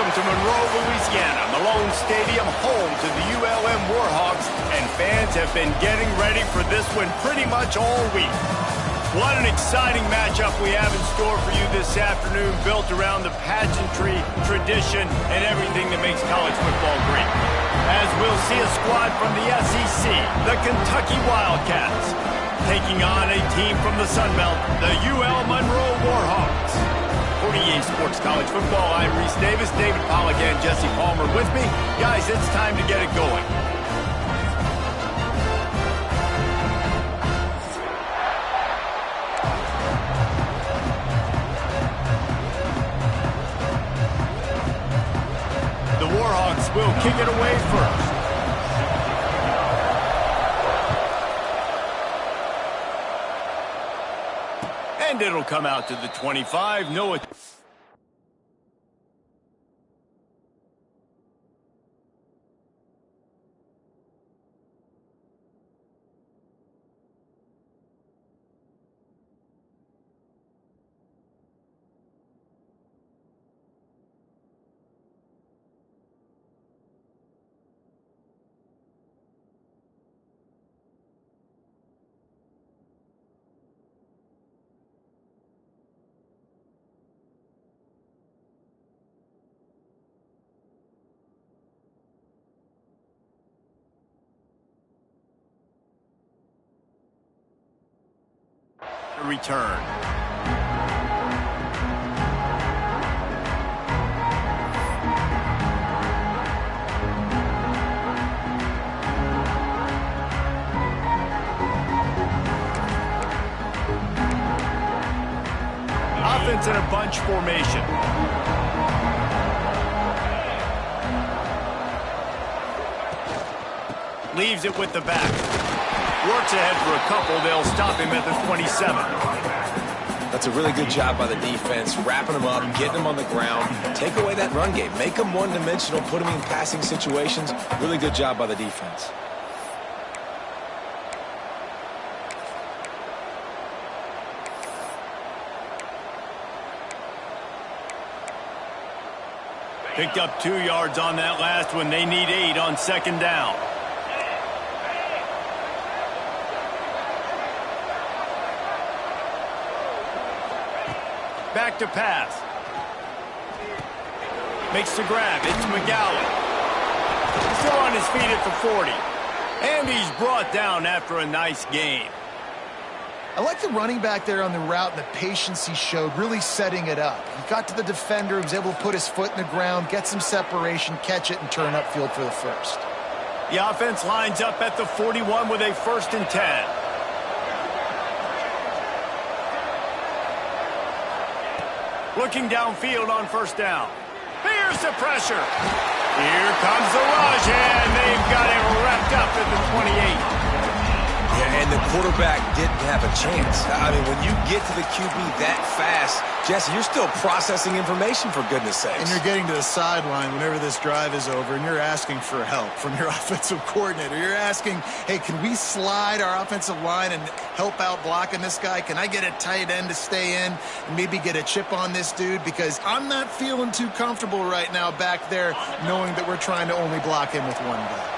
Welcome to Monroe, Louisiana, Malone Stadium, home to the ULM Warhawks, and fans have been getting ready for this one pretty much all week. What an exciting matchup we have in store for you this afternoon, built around the pageantry, tradition, and everything that makes college football great. As we'll see a squad from the SEC, the Kentucky Wildcats, taking on a team from the Sun Belt, the UL Monroe Warhawks. For EA Sports College Football, I'm Reese Davis, David Pollack, and Jesse Palmer with me. Guys, it's time to get it going. The Warhawks will kick it away first. And it'll come out to the 25. Noah. Return. Offense in a bunch formation. Leaves it with the back. Works ahead for a couple. They'll stop him at the 27. That's a really good job by the defense, wrapping him up, getting him on the ground. Take away that run game. Make him one-dimensional, put him in passing situations. Really good job by the defense. Picked up 2 yards on that last one. They need 8 on second down. Back to pass. Makes the grab. It's McGowan. Still on his feet at the 40. And he's brought down after a nice gain. I like the running back there on the route and the patience he showed, really setting it up. He got to the defender, he was able to put his foot in the ground, get some separation, catch it, and turn upfield for the first. The offense lines up at the 41 with a 1st and 10. Looking downfield on first down. Here's the pressure. Here comes the rush, and they've got it wrapped up at the 28. Yeah, and the quarterback didn't have a chance. I mean, when you get to the QB that fast, Jesse, you're still processing information, for goodness sakes. And you're getting to the sideline whenever this drive is over, and you're asking for help from your offensive coordinator. You're asking, hey, can we slide our offensive line and help out blocking this guy? Can I get a tight end to stay in and maybe get a chip on this dude? Because I'm not feeling too comfortable right now back there knowing that we're trying to only block him with one guy.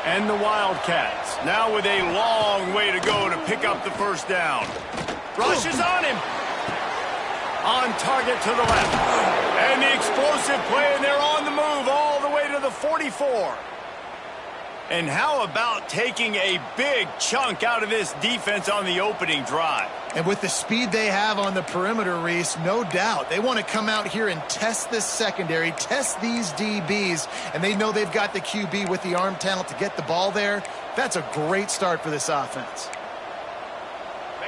And the Wildcats, now with a long way to go to pick up the first down. Rush is on him. On target to the left. And the explosive play, and they're on the move all the way to the 44. And how about taking a big chunk out of this defense on the opening drive? And with the speed they have on the perimeter, Reese, no doubt, they want to come out here and test this secondary, test these DBs, and they know they've got the QB with the arm talent to get the ball there. That's a great start for this offense.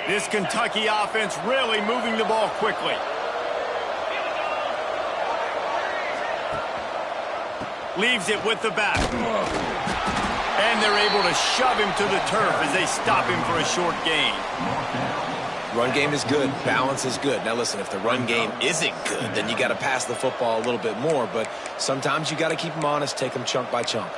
This Kentucky offense really moving the ball quickly. Leaves it with the back. And they're able to shove him to the turf as they stop him for a short gain. Run game is good. Balance is good. Now, listen, if the run game isn't good, then you got to pass the football a little bit more. But sometimes you got to keep them honest, take them chunk by chunk.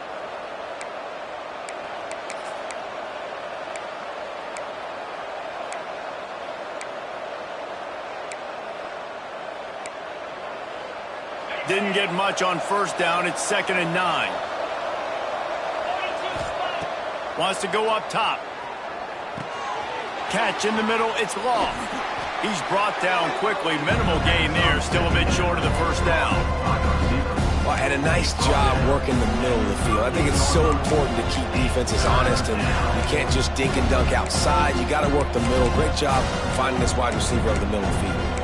didn't get much on first down. It's 2nd and 9. Wants to go up top. Catch in the middle. It's long. He's brought down quickly. Minimal gain there. Still a bit short of the first down. Well, and a nice job working the middle of the field. I think it's so important to keep defenses honest, and you can't just dink and dunk outside. You got to work the middle. Great job finding this wide receiver over the middle of the field.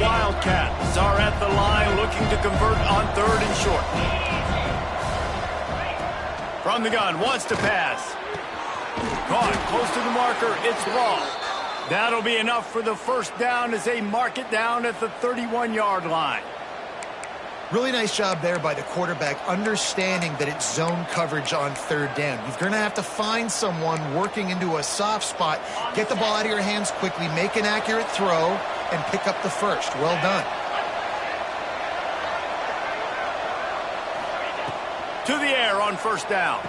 Wildcats are at the line looking to convert on 3rd and short. From the gun, wants to pass. Caught close to the marker. It's long. That'll be enough for the first down as they mark it down at the 31-yard line. Really nice job there by the quarterback, understanding that it's zone coverage on 3rd down. You're going to have to find someone working into a soft spot, get the ball out of your hands quickly, make an accurate throw, and pick up the first. Well done. To the air on first down.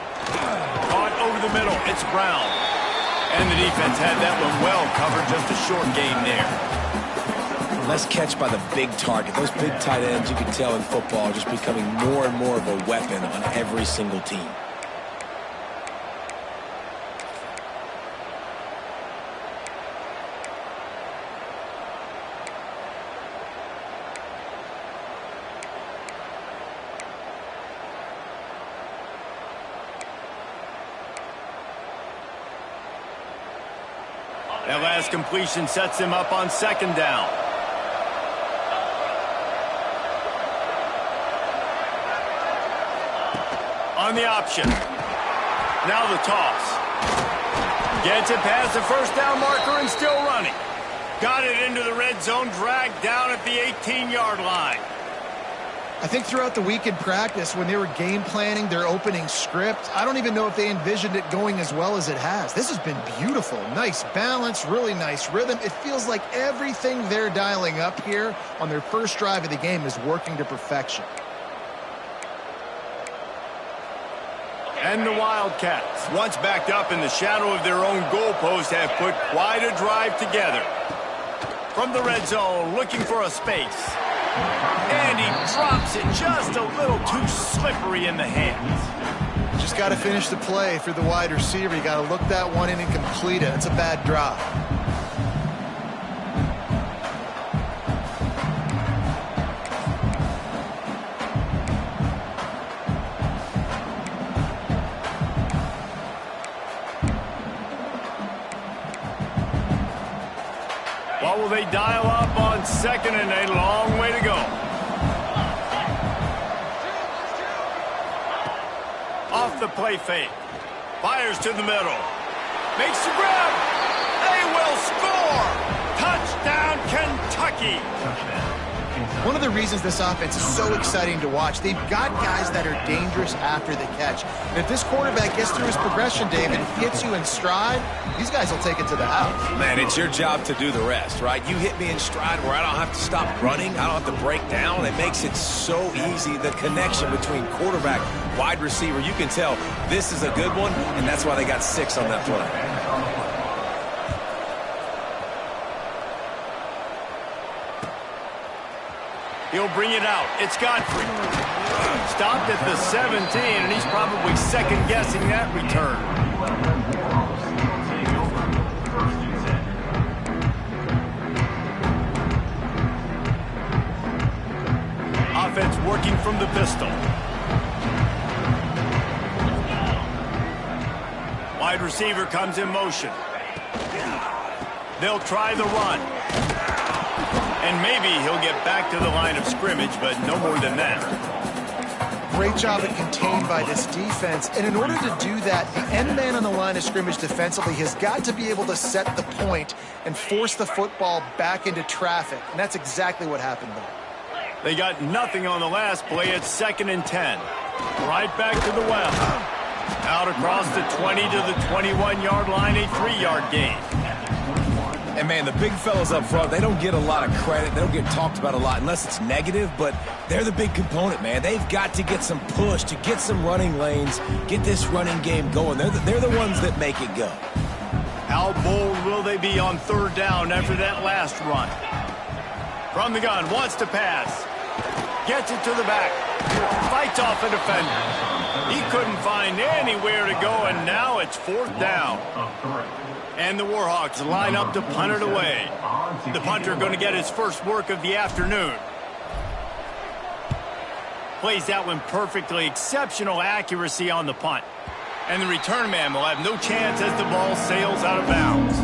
Caught over the middle. It's Brown. And the defense had that one well covered. Just a short gain there. Nice catch by the big target. Those big tight ends, you can tell in football, are just becoming more and more of a weapon on every single team. That last completion sets him up on 2nd down. On the option. Now the toss. Gets it past the first down marker and still running. Got it into the red zone, dragged down at the 18-yard line. I think throughout the week in practice, when they were game planning their opening script, I don't even know if they envisioned it going as well as it has. This has been beautiful. Nice balance, really nice rhythm. It feels like everything they're dialing up here on their first drive of the game is working to perfection. And the Wildcats, once backed up in the shadow of their own goalpost, have put quite a drive together. From the red zone, looking for a space. And he drops it just a little too slippery in the hands. Just got to finish the play for the wide receiver. You got to look that one in and complete it. It's a bad drop. What will they dial up on 2nd and a long way to go? Off the play fake. Fires to the middle. Makes the grab. They will score. Touchdown, Kentucky. One of the reasons this offense is so exciting to watch, they've got guys that are dangerous after the catch. And if this quarterback gets through his progression, David, hits you in stride, these guys will take it to the house. Man, it's your job to do the rest, right? You hit me in stride where I don't have to stop running. I don't have to break down. It makes it so easy. The connection between quarterback, wide receiver, you can tell this is a good one, and that's why they got 6 on that play. He'll bring it out. It's Godfrey. Stopped at the 17, and he's probably second-guessing that return. Offense working from the pistol. Wide receiver comes in motion. They'll try the run. And maybe he'll get back to the line of scrimmage, but no more than that. Great job at contained by this defense. And in order to do that, the end man on the line of scrimmage defensively has got to be able to set the point and force the football back into traffic. And that's exactly what happened there. They got nothing on the last play. It's 2nd and 10. Right back to the well. Out across the 20 to the 21-yard line, a 3-yard gain. And, man, the big fellas up front, they don't get a lot of credit. They don't get talked about a lot unless it's negative, but they're the big component, man. They've got to get some push, to get some running lanes, get this running game going. They're the ones that make it go. How bold will they be on third down after that last run? From the gun, wants to pass. Gets it to the back. Fights off a defender. He couldn't find anywhere to go, and now it's fourth down. And the Warhawks line up to punt it away. The punter going to get his first work of the afternoon. Plays that one perfectly. Exceptional accuracy on the punt. And the return man will have no chance as the ball sails out of bounds.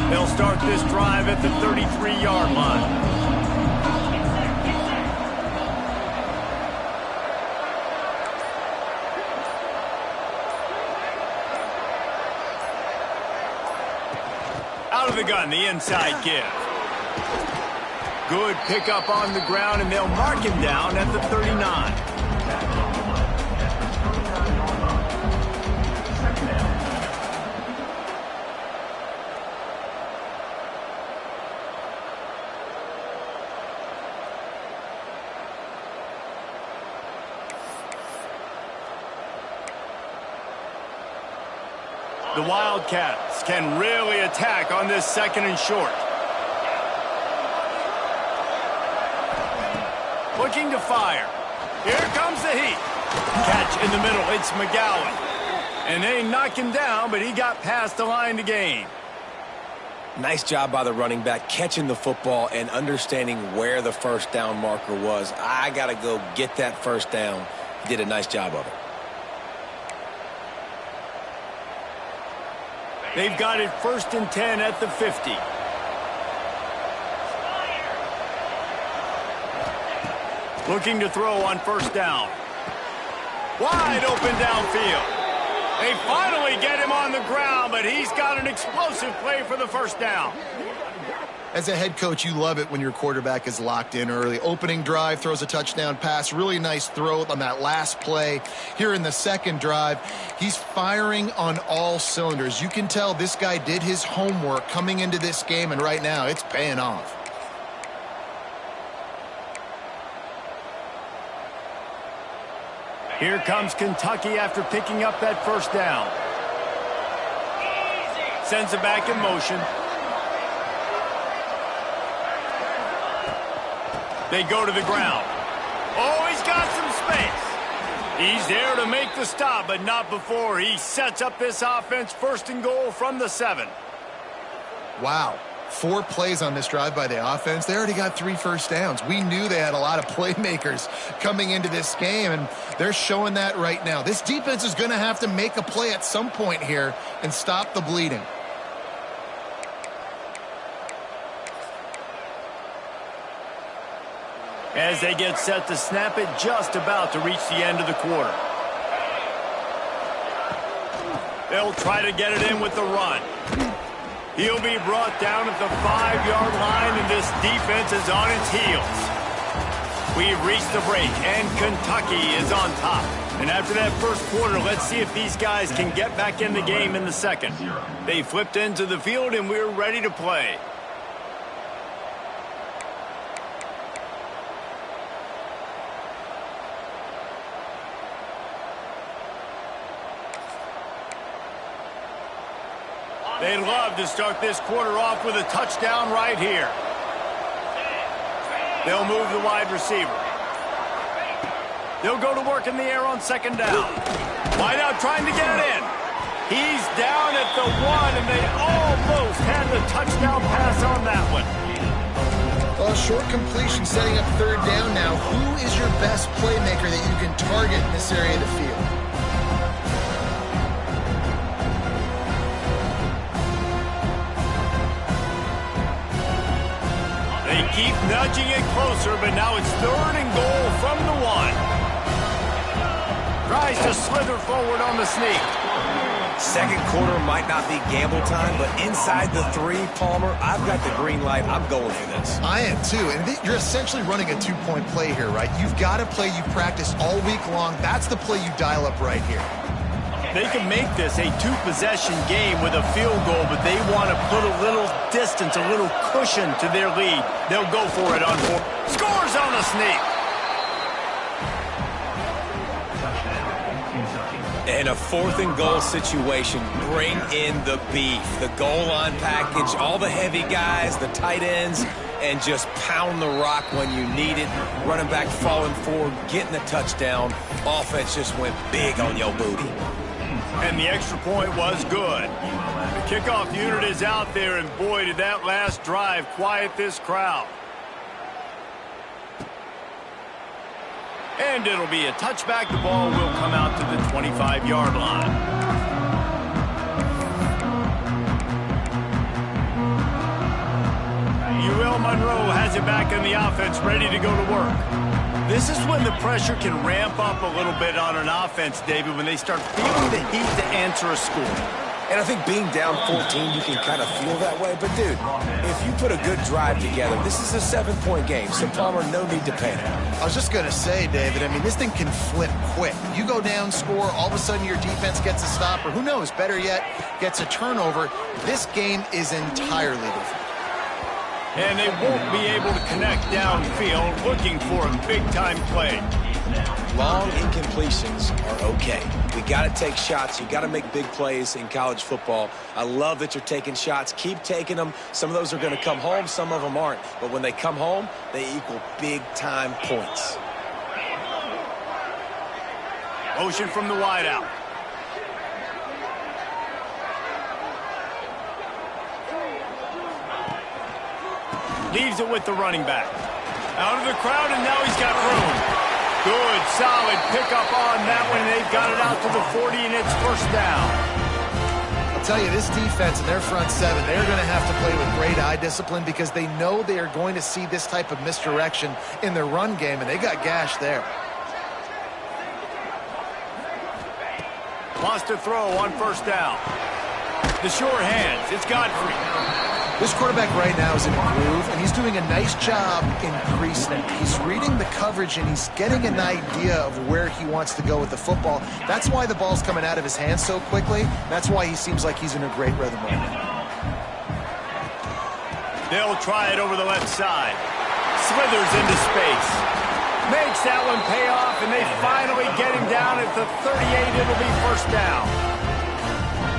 They'll start this drive at the 33-yard line. Out of the gun, the inside give. Good pickup on the ground, and they'll mark him down at the 39. The Wildcats can really attack on this second and short. Looking to fire. Here comes the heat. Catch in the middle. It's McGowan. And they knock him down, but he got past the line to gain. Nice job by the running back catching the football and understanding where the first down marker was. I got to go get that first down. He did a nice job of it. They've got it 1st and 10 at the 50. Looking to throw on first down. Wide open downfield. They finally get him on the ground, but he's got an explosive play for the first down. As a head coach, you love it when your quarterback is locked in early. Opening drive, throws a touchdown pass. Really nice throw on that last play. Here in the second drive, he's firing on all cylinders. You can tell this guy did his homework coming into this game, and right now it's paying off. Here comes Kentucky after picking up that first down. Sends it back in motion. They go to the ground. Oh, he's got some space. He's there to make the stop, but not before he sets up this offense 1st and goal from the 7. Wow. 4 plays on this drive by the offense. They already got 3 first downs. We knew they had a lot of playmakers coming into this game, and they're showing that right now. This defense is going to have to make a play at some point here and stop the bleeding. As they get set to snap it, just about to reach the end of the quarter. They'll try to get it in with the run. He'll be brought down at the 5-yard line, and this defense is on its heels. We've reached the break, and Kentucky is on top. And after that first quarter, let's see if these guys can get back in the game in the second. They flipped into the field, and we're ready to play. They'd love to start this quarter off with a touchdown right here. They'll move the wide receiver. They'll go to work in the air on second down. Wide out trying to get it in. He's down at the 1, and they almost had the touchdown pass on that one. Well, short completion setting up third down now. Who is your best playmaker that you can target in this area of the field? They keep nudging it closer, but now it's 3rd and goal from the 1. Tries to slither forward on the sneak. Second quarter might not be gamble time, but inside the 3, Palmer, I've got the green light. I'm going for this. I am too, and you're essentially running a 2-point play here, right? You've got a play you practice all week long. That's the play you dial up right here. They can make this a 2-possession game with a field goal, but they want to put a little distance, a little cushion to their lead. They'll go for it on 4. Scores on the sneak. In a 4th and goal situation, bring in the beef. The goal line package, all the heavy guys, the tight ends, and just pound the rock when you need it. Running back falling forward, getting the touchdown. Offense just went big on your booty. And the extra point was good. The kickoff unit is out there, and boy, did that last drive quiet this crowd. And it'll be a touchback. The ball will come out to the 25-yard line. UL Monroe has it back in the offense, ready to go to work. This is when the pressure can ramp up a little bit on an offense, David, when they start feeling the heat to answer a score. And I think being down 14, you can kind of feel that way. But, dude, if you put a good drive together, this is a 7-point game. So, Palmer, no need to panic. I was just going to say, David, I mean, this thing can flip quick. You go down, score, all of a sudden your defense gets a stop, or who knows, better yet, gets a turnover. This game is entirely different. And they won't be able to connect downfield, looking for a big-time play. Long incompletions are okay. We got to take shots. You got to make big plays in college football. I love that you're taking shots. Keep taking them. Some of those are going to come home. Some of them aren't. But when they come home, they equal big-time points. Motion from the wideout. Leaves it with the running back. Out of the crowd, and now he's got room. Good, solid pickup on that one. They've got it out to the 40, and it's first down. I'll tell you, this defense and their front 7, they're going to have to play with great eye discipline because they know they are going to see this type of misdirection in their run game, and they got gashed there. Wants to throw on first down. The sure hands. It's Godfrey. This quarterback right now is in a groove, and he's doing a nice job increasing. He's reading the coverage, and he's getting an idea of where he wants to go with the football. That's why the ball's coming out of his hands so quickly. That's why he seems like he's in a great rhythm right now. They'll try it over the left side. Slithers into space. Makes that one pay off, and they finally get him down at the 38. It'll be first down.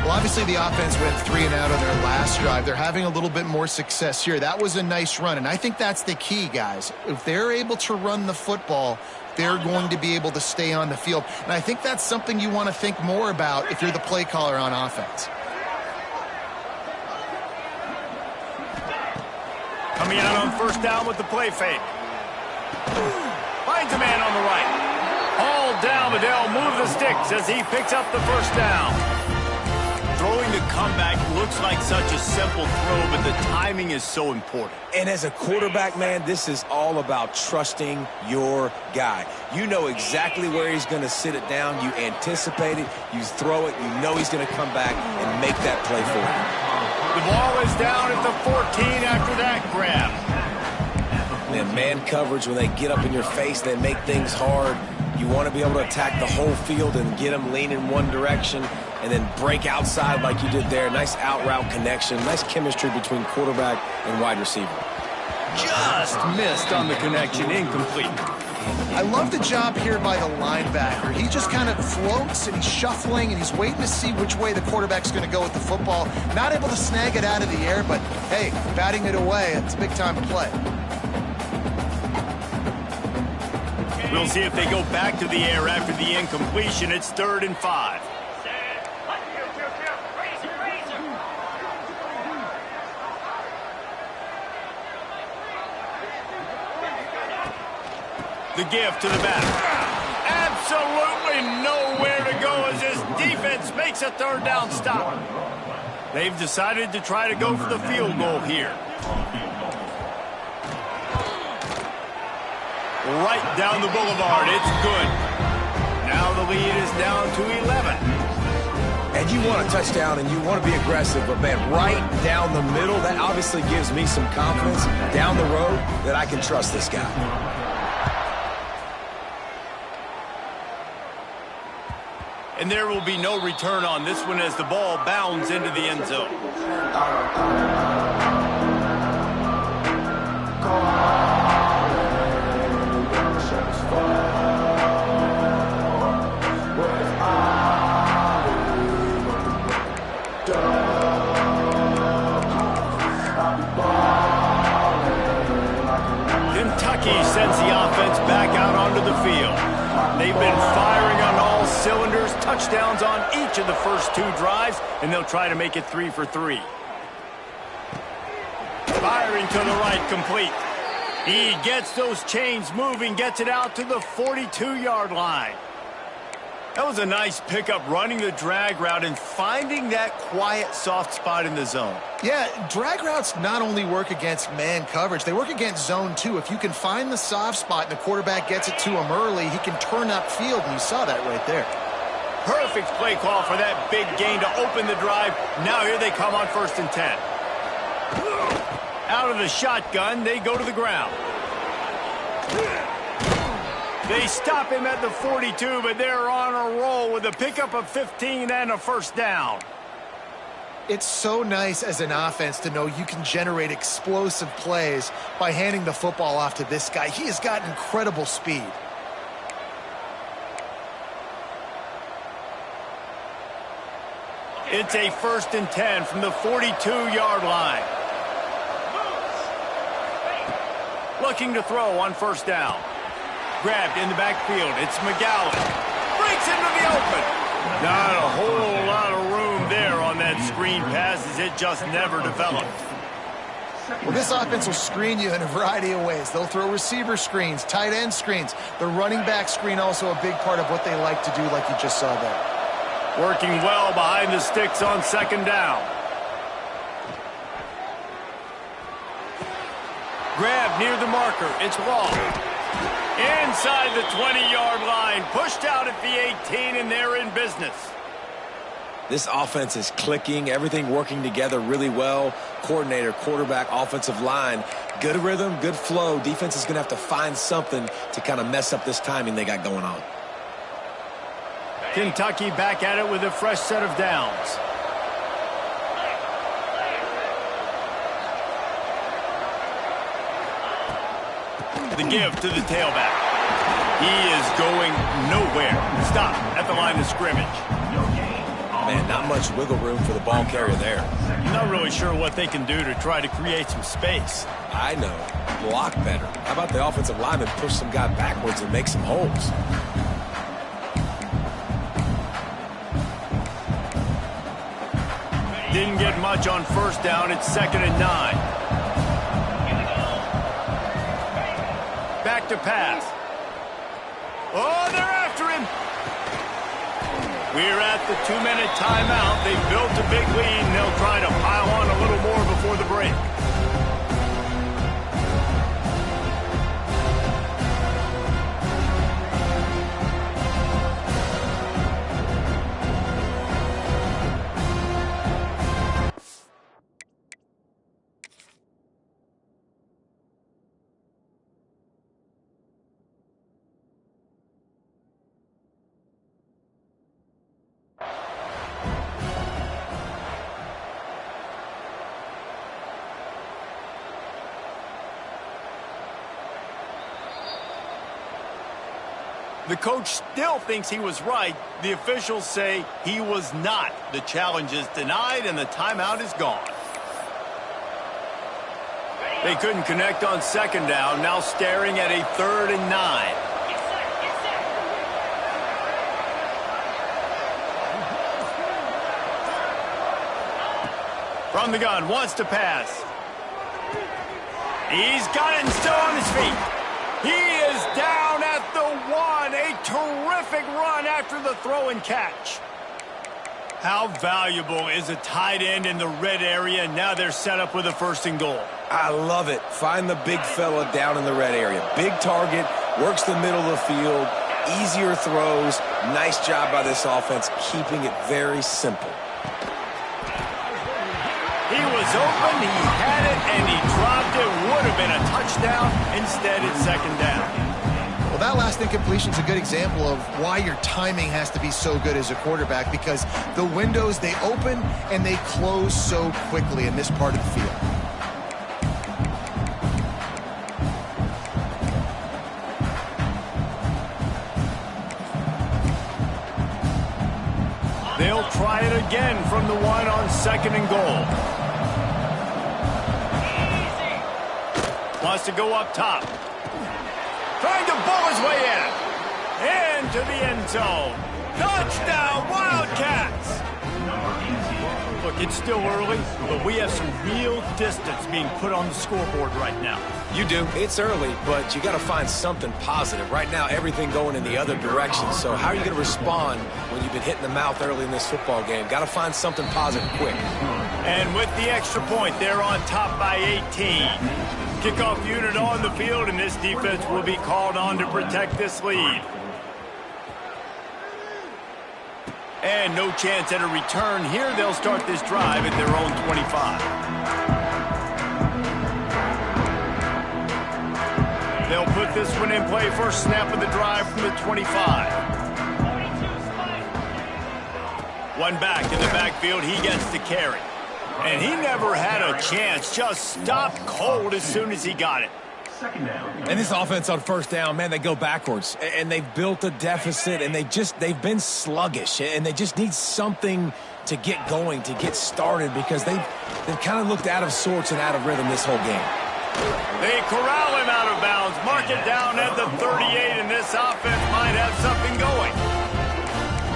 Well, obviously the offense went 3 and out on their last drive. They're having a little bit more success here. That was a nice run, and I think that's the key, guys. If they're able to run the football, they're going to be able to stay on the field. And I think that's something you want to think more about if you're the play caller on offense. Coming out on first down with the play fake. Finds a man on the right. Hauled down, but they'll move the sticks as he picks up the first down. Throwing the comeback looks like such a simple throw, but the timing is so important. And as a quarterback, man, this is all about trusting your guy. You know exactly where he's going to sit it down. You anticipate it. You throw it. You know he's going to come back and make that play for you. The ball is down at the 14 after that grab. And man coverage, when they get up in your face, they make things hard. You want to be able to attack the whole field and get them lean in one direction and then break outside like you did there. Nice out route connection. Nice chemistry between quarterback and wide receiver. Just missed on the connection. Incomplete. I love the job here by the linebacker. He just kind of floats and he's shuffling and he's waiting to see which way the quarterback's going to go with the football. Not able to snag it out of the air, but hey, batting it away, it's a big time play. We'll see if they go back to the air after the incompletion. It's 3rd and 5. The give to the back. Absolutely nowhere to go as his defense makes a 3rd down stop. They've decided to try to go for the field goal here. Right down the boulevard. It's good. Now the lead is down to 11. And you want a touchdown and you want to be aggressive, but man, right down the middle, that obviously gives me some confidence down the road that I can trust this guy. And there will be no return on this one as the ball bounds into the end zone. Kentucky sends the offense back out onto the field. They've been firing on all cylinders, touchdowns on each of the first 2 drives, and they'll try to make it 3 for 3. Firing to the right, complete. He gets those chains moving, gets it out to the 42-yard line. That was a nice pickup, running the drag route and finding that quiet, soft spot in the zone. Yeah, drag routes not only work against man coverage, they work against zone too. If you can find the soft spot and the quarterback gets it to him early, he can turn upfield, and you saw that right there. Perfect play call for that big gain to open the drive. Now here they come on 1st and 10. Out of the shotgun, they go to the ground. They stop him at the 42, but they're on a roll with a pickup of 15 and a first down. It's so nice as an offense to know you can generate explosive plays by handing the football off to this guy. He has got incredible speed. It's a 1st and 10 from the 42-yard line. Looking to throw on 1st down. Grabbed in the backfield. It's McGowan. Breaks into the open. Not a whole lot of room there on that screen pass as it just never developed. Well, this offense will screen you in a variety of ways. They'll throw receiver screens, tight end screens. The running back screen also a big part of what they like to do, like you just saw there. Working well behind the sticks on 2nd down. Grab near the marker. It's Wall. Inside the 20-yard line. Pushed out at the 18, and they're in business. This offense is clicking, everything working together really well. Coordinator, quarterback, offensive line. Good rhythm, good flow. Defense is going to have to find something to kind of mess up this timing they got going on. Kentucky back at it with a fresh set of downs. The give to the tailback. He is going nowhere. Stop at the line of scrimmage. Man, not much wiggle room for the ball carrier there. I'm not really sure what they can do to try to create some space. I know. Block better. How about the offensive lineman push some guy backwards and make some holes? Didn't get much on 1st down. It's 2nd and 9. Back to pass. Oh, they're after him. We're at the 2-minute timeout. They built a big lead, and they'll try to pile on a little more before the break. The coach still thinks he was right. The officials say he was not. The challenge is denied, and the timeout is gone. They couldn't connect on 2nd down, now staring at a 3rd and 9. From the gun, wants to pass. He's got it and still on his feet. He is down at the 1. A terrific run after the throw and catch. How valuable is a tight end in the red area? Now they're set up with a 1st and goal. I love it. Find the big fella down in the red area. Big target, works the middle of the field, easier throws. Nice job by this offense, keeping it very simple. He was open, he had it, and he dropped it. Would have been a touchdown. Instead, it's second down. Well, that last incompletion is a good example of why your timing has to be so good as a quarterback, because the windows, they open and they close so quickly in this part of the field. They'll try it again from the one on second and goal. Wants to go up top. Trying to bull his way in. Into the end zone. Touchdown, Wildcats! Look, it's still early, but we have some real distance being put on the scoreboard right now. You do. It's early, but you got to find something positive. Right now, everything going in the other direction. So how are you going to respond when you've been hit in the mouth early in this football game? Got to find something positive quick. And with the extra point, they're on top by 18. Kickoff unit on the field, and this defense will be called on to protect this lead. And no chance at a return here. They'll start this drive at their own 25. They'll put this one in play. First snap of the drive from the 25. One back in the backfield. He gets the carry. And he never had a chance. Just stopped cold as soon as he got it. And this offense on first down, man, they go backwards. And they've built a deficit, and they've been sluggish. And they just need something to get going, to get started, because they've kind of looked out of sorts and out of rhythm this whole game. They corral him out of bounds. Mark it down at the 38, and this offense might have something going.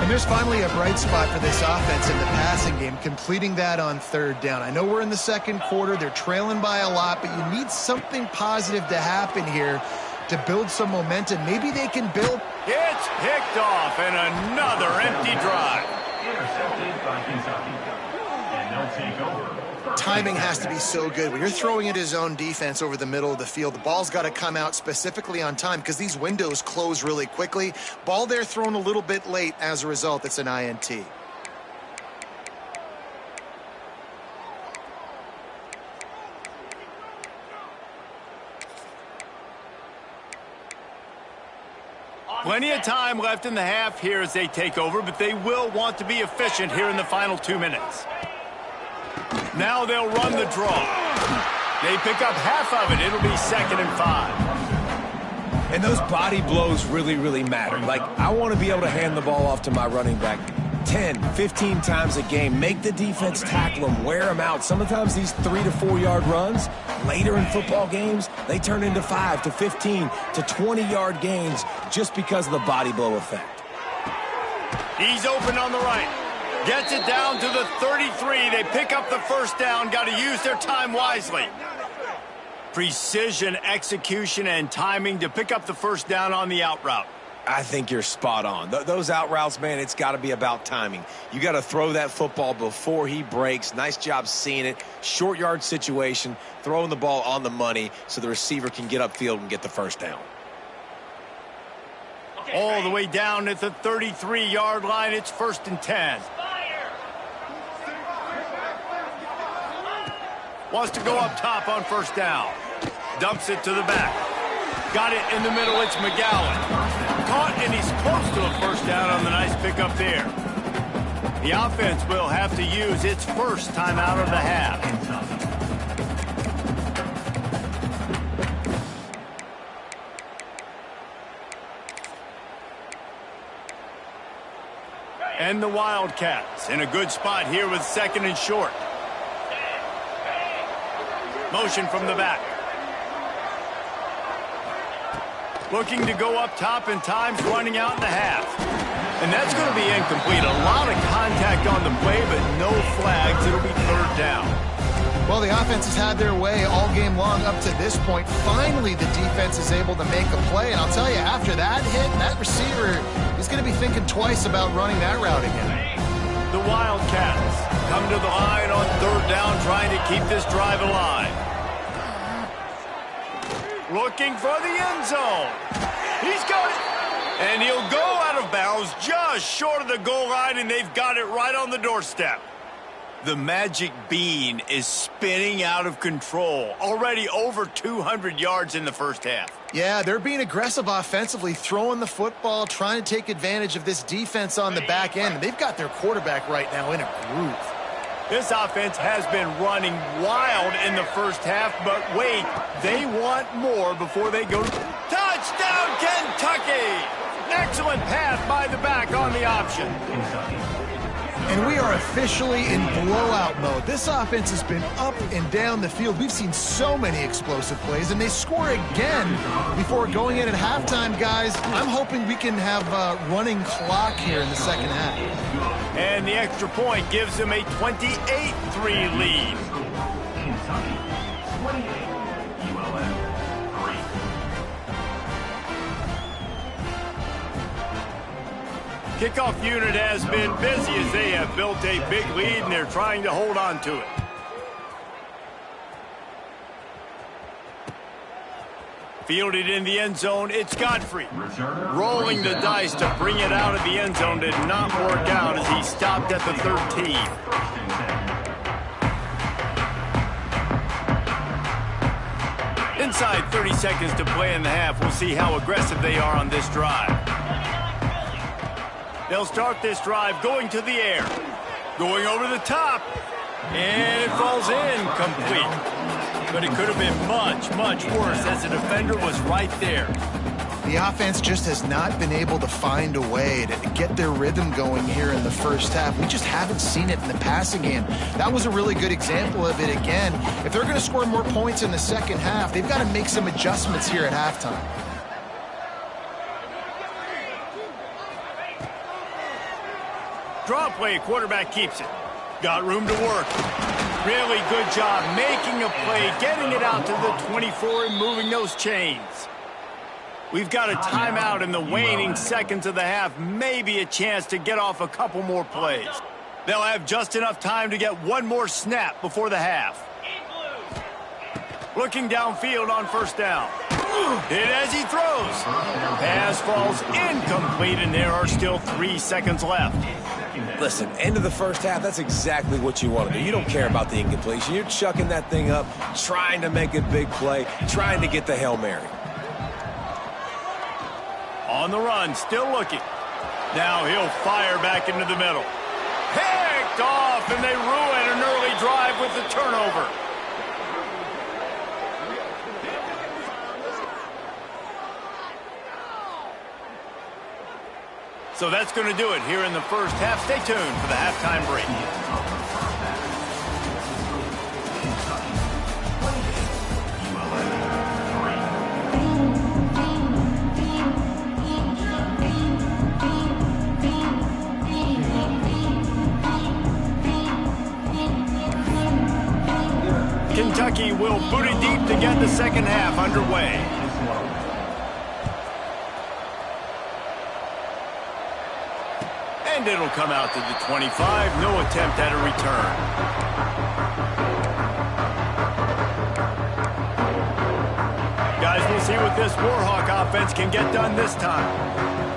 And there's finally a bright spot for this offense in the passing game, completing that on third down. I know we're in the second quarter. They're trailing by a lot, but you need something positive to happen here to build some momentum. Maybe they can build. It's picked off, and another empty drive. Intercepted by Kentucky. And they'll take over. Timing has to be so good. When you're throwing at his own defense over the middle of the field, the ball's got to come out specifically on time because these windows close really quickly. Ball there thrown a little bit late. As a result, it's an INT. Plenty of time left in the half here as they take over, but they will want to be efficient here in the final 2 minutes. Now they'll run the draw. They pick up half of it. It'll be 2nd and 5. And those body blows really, really matter. Like, I want to be able to hand the ball off to my running back 10, 15 times a game. Make the defense tackle them, wear them out. Sometimes these 3 to 4 yard runs, later in football games, they turn into 5 to 15 to 20 yard gains just because of the body blow effect. He's open on the right. Gets it down to the 33. They pick up the first down. Got to use their time wisely. Precision, execution, and timing to pick up the first down on the out route. I think you're spot on. Those out routes, man, it's got to be about timing. You got to throw that football before he breaks. Nice job seeing it. Short yard situation, throwing the ball on the money so the receiver can get upfield and get the first down. All the way down at the 33-yard line. It's 1st and 10. Wants to go up top on first down. Dumps it to the back. Got it in the middle. It's McGowan. Caught, and he's close to a first down on the nice pickup there. The offense will have to use its first timeout of the half. And the Wildcats in a good spot here with 2nd and short. Motion from the back. Looking to go up top, and time's running out in the half. And that's going to be incomplete. A lot of contact on the play, but no flags. It'll be 3rd down. Well, the offense has had their way all game long up to this point. Finally, the defense is able to make a play. And I'll tell you, after that hit, that receiver is going to be thinking twice about running that route again. The Wildcats come to the line on 3rd down, trying to keep this drive alive. Looking for the end zone. He's got it. And he'll go out of bounds just short of the goal line, and they've got it right on the doorstep. The magic bean is spinning out of control. Already over 200 yards in the first half. Yeah, they're being aggressive offensively, throwing the football, trying to take advantage of this defense on the back end. They've got their quarterback right now in a groove. This offense has been running wild in the first half, but wait, they want more before they go. Touchdown, Kentucky! Excellent pass by the back on the option. And we are officially in blowout mode. This offense has been up and down the field. We've seen so many explosive plays, and they score again before going in at halftime, guys. I'm hoping we can have a running clock here in the second half. And the extra point gives them a 28-3 lead. Kentucky, 28, ULM, 3. Kickoff unit has been busy as they have built a big lead, and they're trying to hold on to it. Fielded in the end zone, it's Godfrey. Rolling the dice to bring it out of the end zone did not work out as he stopped at the 13. Inside 30 seconds to play in the half. We'll see how aggressive they are on this drive. They'll start this drive going to the air. Going over the top. And it falls in complete. But it could have been much, much worse as the defender was right there. The offense just has not been able to find a way to get their rhythm going here in the first half. We just haven't seen it in the passing game. That was a really good example of it again. If they're going to score more points in the second half, they've got to make some adjustments here at halftime. Draw play, quarterback keeps it. Got room to work. Really good job making a play, getting it out to the 24 and moving those chains. We've got a timeout in the waning seconds of the half, maybe a chance to get off a couple more plays. They'll have just enough time to get one more snap before the half. Looking downfield on first down. Hit as he throws. Pass falls incomplete, and there are still 3 seconds left. Listen, end of the first half, that's exactly what you want to do. You don't care about the incompletion. You're chucking that thing up, trying to make a big play, trying to get the Hail Mary. On the run, still looking. Now he'll fire back into the middle. Picked off, and they ruin an early drive with the turnover. So that's going to do it here in the first half. Stay tuned for the halftime break. Kentucky will boot it deep to get the second half underway. And it'll come out to the 25. No attempt at a return. Guys, we'll see what this Warhawk offense can get done this time.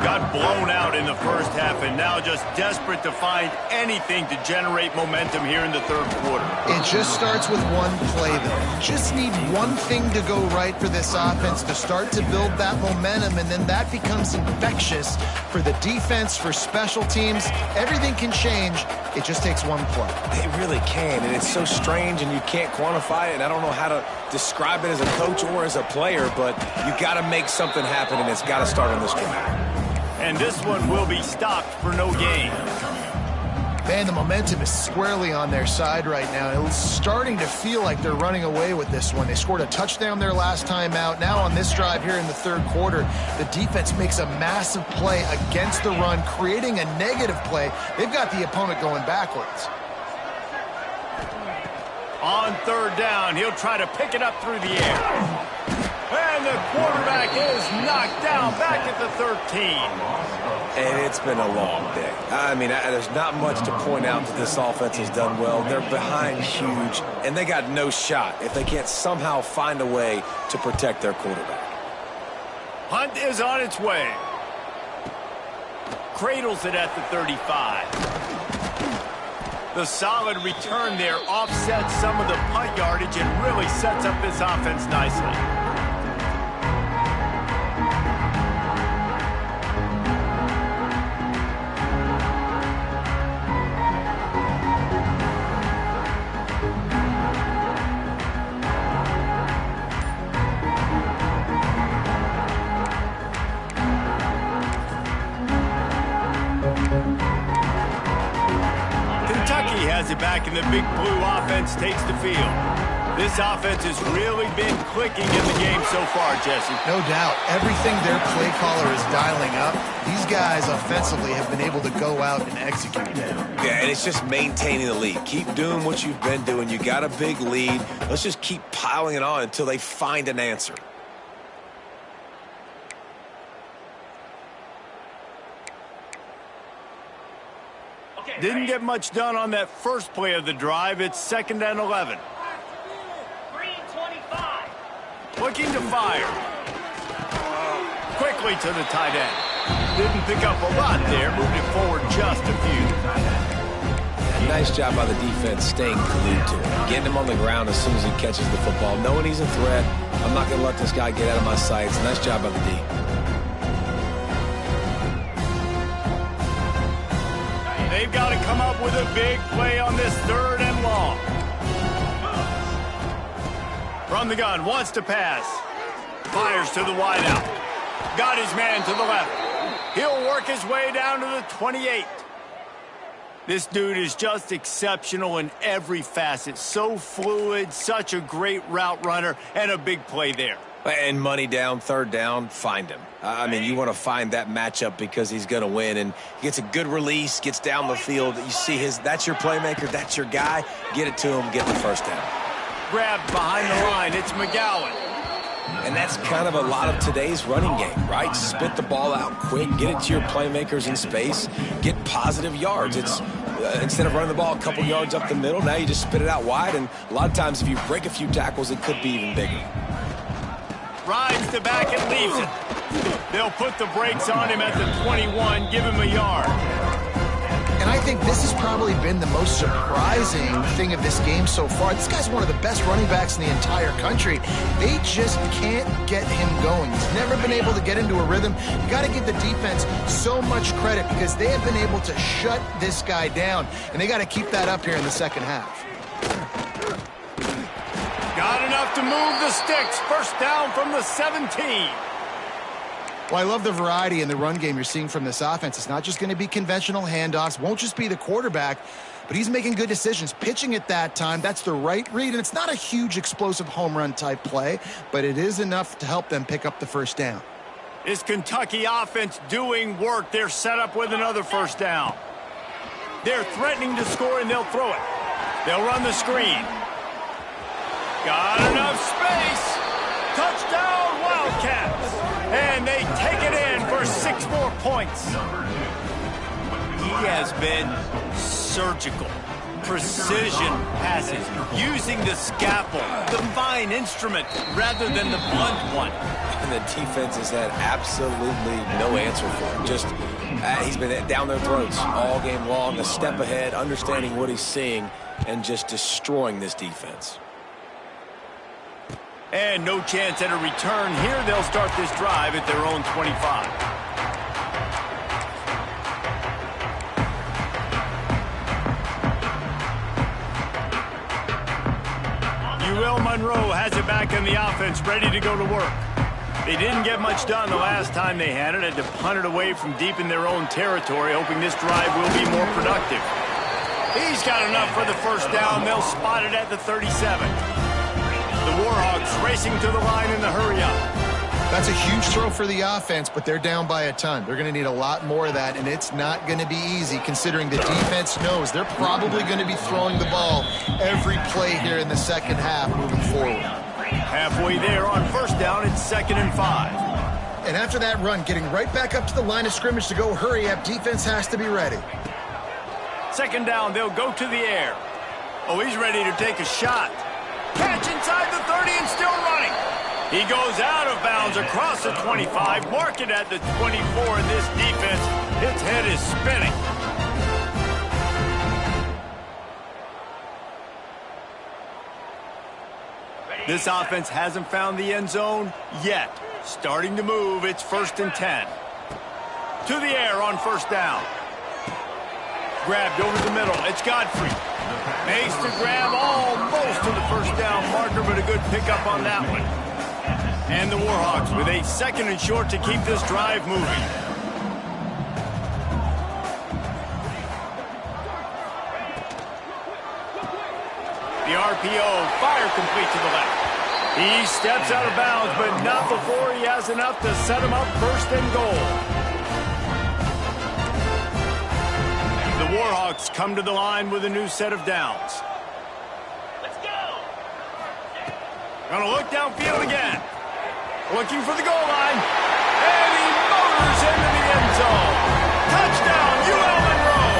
Got blown out in the first half and now just desperate to find anything to generate momentum here in the third quarter. It just starts with one play, though. You just need one thing to go right for this offense to start to build that momentum, and then that becomes infectious for the defense, for special teams. Everything can change. It just takes one play. It really can, and it's so strange, and you can't quantify it, and I don't know how to describe it as a coach or as a player, but you got to make something happen, and it's got to start on this drive. And this one will be stopped for no gain. Man, the momentum is squarely on their side right now. It's starting to feel like they're running away with this one. They scored a touchdown their last time out. Now on this drive here in the third quarter, the defense makes a massive play against the run, creating a negative play. They've got the opponent going backwards. On third down, he'll try to pick it up through the air. And the quarterback is knocked down back at the 13. And it's been a long day. I mean, there's not much to point out that this offense has done well. They're behind huge, and they got no shot if they can't somehow find a way to protect their quarterback. Hunt is on its way. cradles it at the 35. The solid return there offsets some of the punt yardage and really sets up this offense nicely. Has it back, and the big blue offense takes the field. This offense has really been clicking in the game so far, Jesse. No doubt. Everything their play caller is dialing up, these guys offensively have been able to go out and execute now. Yeah, and it's just maintaining the lead. Keep doing what you've been doing. You got a big lead. Let's just keep piling it on until they find an answer. Didn't get much done on that first play of the drive. It's 2nd and 11. Looking to fire. Quickly to the tight end. Didn't pick up a lot there. Moved it forward just a few. Nice job by the defense staying glued to him. Getting him on the ground as soon as he catches the football. Knowing he's a threat. I'm not going to let this guy get out of my sights. Nice job by the D. They've got to come up with a big play on this 3rd and long. From the gun, wants to pass. Fires to the wideout. Got his man to the left. He'll work his way down to the 28. This dude is just exceptional in every facet. So fluid, such a great route runner, and a big play there. And money down, 3rd down, find him. I mean, you want to find that matchup because he's going to win. And he gets a good release, gets down the field. You see that's your playmaker, that's your guy. Get it to him, get the 1st down. Grabbed behind the line, it's McGowan. And that's kind of a lot of today's running game, right? Spit the ball out quick, get it to your playmakers in space, get positive yards. It's instead of running the ball a couple yards up the middle, now you just spit it out wide. And a lot of times if you break a few tackles, it could be even bigger. Rides the back and leaves it. They'll put the brakes on him at the 21, give him a yard. And I think this has probably been the most surprising thing of this game so far. This guy's one of the best running backs in the entire country. They just can't get him going. He's never been able to get into a rhythm. You got to give the defense so much credit because they have been able to shut this guy down, and they got to keep that up here in the 2nd half. Got enough to move the sticks. 1st down from the 17. Well, I love the variety in the run game you're seeing from this offense. It's not just going to be conventional handoffs. Won't just be the quarterback, but he's making good decisions. Pitching at that time, that's the right read, and it's not a huge explosive home run type play, but it is enough to help them pick up the 1st down. This Kentucky offense doing work. They're set up with another 1st down. They're threatening to score, and they'll throw it. They'll run the screen. Got enough space. Touchdown, Wildcats. And they take it in for 6 more points. He has been surgical. Precision passes, using the scalpel, the fine instrument, rather than the blunt one. And the defense has had absolutely no answer for him. Just, he's been down their throats all game long, a step ahead, understanding what he's seeing, and just destroying this defense. And no chance at a return here. They'll start this drive at their own 25. UL Monroe has it back in the offense, ready to go to work. They didn't get much done the last time they had it. Had to punt it away from deep in their own territory, hoping this drive will be more productive. He's got enough for the 1st down. They'll spot it at the 37. The Warhawks racing to the line in the hurry-up. That's a huge throw for the offense, but they're down by a ton. They're going to need a lot more of that, and it's not going to be easy considering the defense knows they're probably going to be throwing the ball every play here in the 2nd half moving forward. Halfway there on 1st down, it's 2nd and 5. And after that run, getting right back up to the line of scrimmage to go hurry up, defense has to be ready. 2nd down, they'll go to the air. Oh, he's ready to take a shot. Catch inside the 30 and still running. He goes out of bounds across the 25, mark it at the 24, and this defense, it's head head is spinning. This offense hasn't found the end zone yet. Starting to move, it's 1st and 10. To the air on 1st down. Grabbed over the middle, it's Godfrey. Makes the grab almost to the 1st down marker, but a good pickup on that one. And the Warhawks with a 2nd and short to keep this drive moving. The RPO, fire complete to the left. He steps out of bounds, but not before he has enough to set him up 1st and goal. The Warhawks come to the line with a new set of downs. Let's go! Gonna look downfield again. Looking for the goal line. And he motors into the end zone. Touchdown, UL Monroe!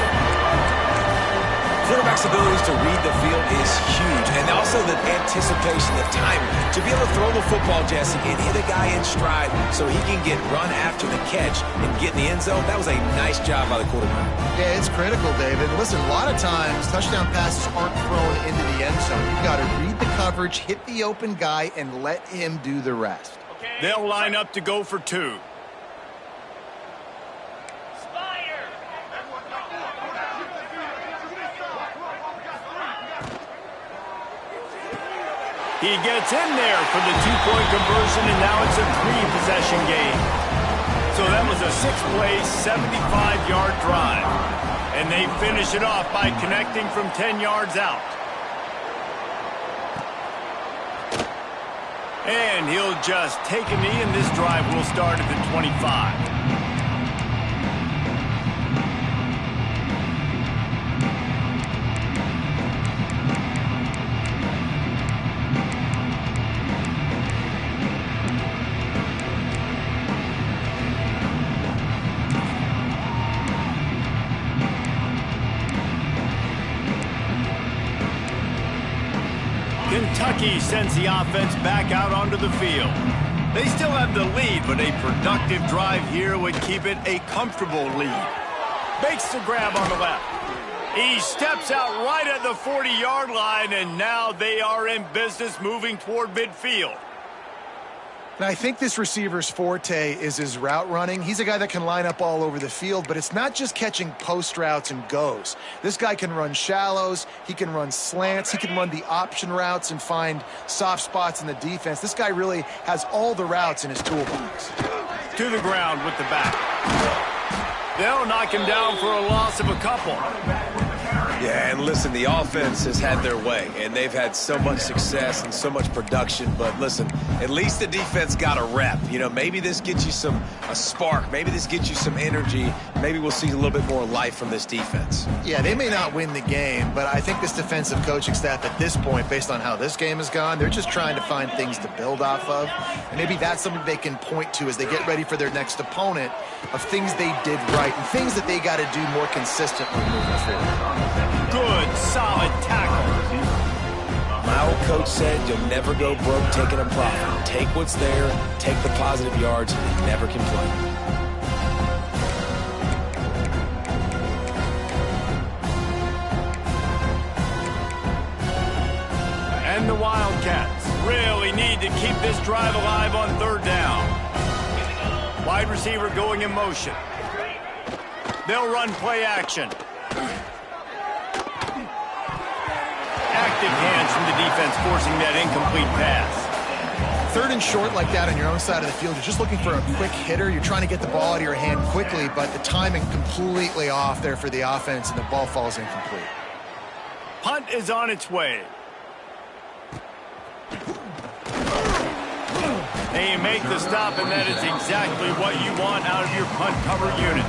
Quarterback's abilities to read the field is huge, and also the anticipation, the timing. To be able to throw the football, Jesse, and hit a guy in stride so he can get run after the catch and get in the end zone, that was a nice job by the quarterback. Yeah, it's critical, David. Listen, a lot of times touchdown passes aren't thrown into the end zone. You've got to read the coverage, hit the open guy, and let him do the rest. They'll line up to go for 2. He gets in there for the 2-point conversion, and now it's a 3-possession game. So that was a 6-play, 75-yard drive. And they finish it off by connecting from 10 yards out. And he'll just take a knee, and this drive will start at the 25. Kentucky sends the offense back out onto the field. They still have the lead, but a productive drive here would keep it a comfortable lead. Makes the grab on the left. He steps out right at the 40-yard line, and now they are in business moving toward midfield. Now, I think this receiver's forte is his route running. He's a guy that can line up all over the field, but it's not just catching post routes and goes. This guy can run shallows, he can run slants, he can run the option routes and find soft spots in the defense. This guy really has all the routes in his toolbox. To the ground with the back. They'll knock him down for a loss of a couple. Yeah, and listen, the offense has had their way, and they've had so much success and so much production. But listen, at least the defense got a rep. You know, maybe this gets you a spark. Maybe this gets you some energy. Maybe we'll see a little bit more life from this defense. Yeah, they may not win the game, but I think this defensive coaching staff at this point, based on how this game has gone, they're just trying to find things to build off of. And maybe that's something they can point to as they get ready for their next opponent of things they did right and things that they got to do more consistently moving forward. Good, solid tackle. My old coach said you'll never go broke taking a profit. Take what's there, take the positive yards, and never complain. And the Wildcats really need to keep this drive alive on 3rd down. Wide receiver going in motion. They'll run play action. Active hands from the defense forcing that incomplete pass. 3rd and short like that on your own side of the field, you're just looking for a quick hitter. You're trying to get the ball out of your hand quickly, but the timing completely off there for the offense, and the ball falls incomplete. Punt is on its way. They make the stop, and that is exactly what you want out of your punt cover unit.